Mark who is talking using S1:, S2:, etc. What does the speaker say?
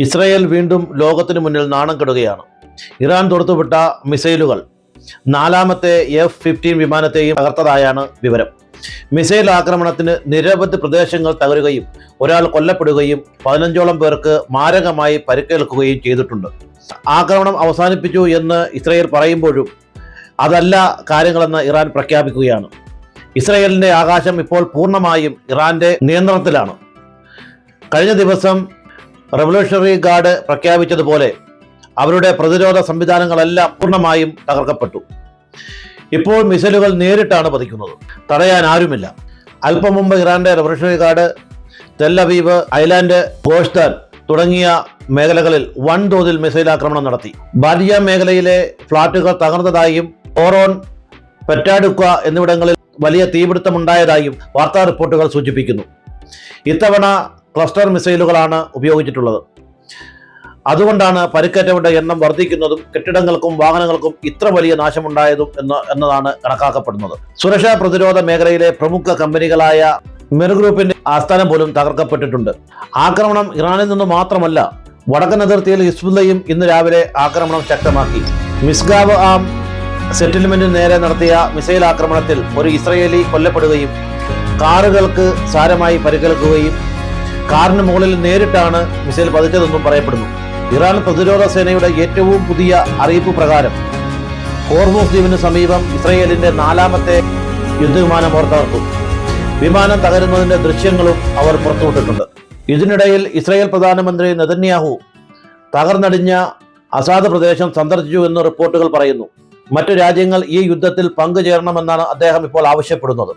S1: Israel വീണ്ടും ലോകത്തിനു മുന്നിൽ നാണം കെടുകയാണ്. ഇറാൻ തൊടുത്തുവിട്ട മിസൈലുകൾ നാലാമത്തെ F-15 വിമാനത്തെയും തകർത്തതായാണ് വിവരം. മിസൈൽ ആക്രമണത്തിന് നിരവധി പ്രദേശങ്ങൾ തകരുകയും ഒരാൾ കൊല്ലപ്പെടുകയും 15ഓളം പേർക്ക് മാരകമായി പരിക്കേൽക്കുകയും ചെയ്തിട്ടുണ്ട്. ആക്രമണം അവസാനിപ്പിച്ചു എന്ന് ഇസ്രായേൽ പറയുമ്പോഴും അതല്ല കാര്യങ്ങളെന്ന് ഇറാൻ പ്രഖ്യാപിക്കുകയാണ്. ഇസ്രായേലിൻ്റെ ആകാശം ഇപ്പോൾ പൂർണ്ണമായും ഇറാന്റെ നിയന്ത്രണത്തിലാണ്. കഴിഞ്ഞ ദിവസം റവല്യൂഷണറി ഗാർഡ് പ്രഖ്യാപിച്ചതുപോലെ അവരുടെ പ്രതിരോധ സംവിധാനങ്ങളെല്ലാം പൂർണ്ണമായും തകർക്കപ്പെട്ടു. ഇപ്പോൾ മിസൈലുകൾ നേരിട്ടാണ് പതിക്കുന്നത്, തടയാൻ ആരുമില്ല. അല്പം മുമ്പ് ഇറാന്റെ റവല്യൂഷണറി ഗാർഡ് തെല്ലവീവ്, ഐലാൻഡ്, ഗോഷ്താൻ തുടങ്ങിയ മേഖലകളിൽ വൻതോതിൽ മിസൈൽ ആക്രമണം നടത്തി. ബാദിയ മേഖലയിലെ ഫ്ളാറ്റുകൾ തകർന്നതായും ഓറോൺ, പെറ്റാഡുക്ക എന്നിവിടങ്ങളിൽ വലിയ തീപിടുത്തമുണ്ടായതായും വാർത്താ റിപ്പോർട്ടുകൾ സൂചിപ്പിക്കുന്നു. ഇത്തവണ ക്ലസ്റ്റർ മിസൈലുകളാണ് ഉപയോഗിച്ചിട്ടുള്ളത്. അതുകൊണ്ടാണ് പരിക്കേറ്റവരുടെ എണ്ണം വർദ്ധിക്കുന്നതും കെട്ടിടങ്ങൾക്കും വാഹനങ്ങൾക്കും ഇത്ര വലിയ നാശമുണ്ടായതും എന്നതാണ് കണക്കാക്കപ്പെടുന്നത്. സുരക്ഷാ പ്രതിരോധ മേഖലയിലെ പ്രമുഖ കമ്പനികളായ മിർ ഗ്രൂപ്പിന്റെ ആസ്ഥാനം പോലും തകർക്കപ്പെട്ടിട്ടുണ്ട്. ആക്രമണം ഇറാനിൽ നിന്ന് മാത്രമല്ല, വടക്കൻ അതിർത്തിയിൽ ഹിസ്ബുള്ളയും ഇന്ന് രാവിലെ ആക്രമണം ശക്തമാക്കി. മിസ്ഗാവ് ആം സെറ്റിൽമെന്റിന് നേരെ നടത്തിയ മിസൈൽ ആക്രമണത്തിൽ ഒരു ഇസ്രയേലി കൊല്ലപ്പെടുകയും കാറുകൾക്ക് സാരമായി പരിക്കേൽക്കുകയും കാറിന് മുകളിൽ നേരിട്ടാണ് മിസൈൽ പതിച്ചതെന്നും പറയപ്പെടുന്നു. ഇറാൻ പ്രതിരോധ സേനയുടെ ഏറ്റവും പുതിയ അറിയിപ്പ് പ്രകാരം ഹോർമൂസ് ദ്വീപിന് സമീപം ഇസ്രയേലിന്റെ 4ാമത്തെ യുദ്ധവിമാനം തകർത്തു. വിമാനം തകരുന്നതിന്റെ ദൃശ്യങ്ങളും അവർ പുറത്തുവിട്ടിട്ടുണ്ട്. ഇതിനിടയിൽ ഇസ്രായേൽ പ്രധാനമന്ത്രി നെതന്യാഹു തകർന്നടിഞ്ഞ അസാദ് പ്രദേശം സന്ദർശിച്ചു എന്ന് റിപ്പോർട്ടുകൾ പറയുന്നു. മറ്റു രാജ്യങ്ങൾ ഈ യുദ്ധത്തിൽ പങ്കുചേരണമെന്നാണ് അദ്ദേഹം ഇപ്പോൾ ആവശ്യപ്പെടുന്നത്.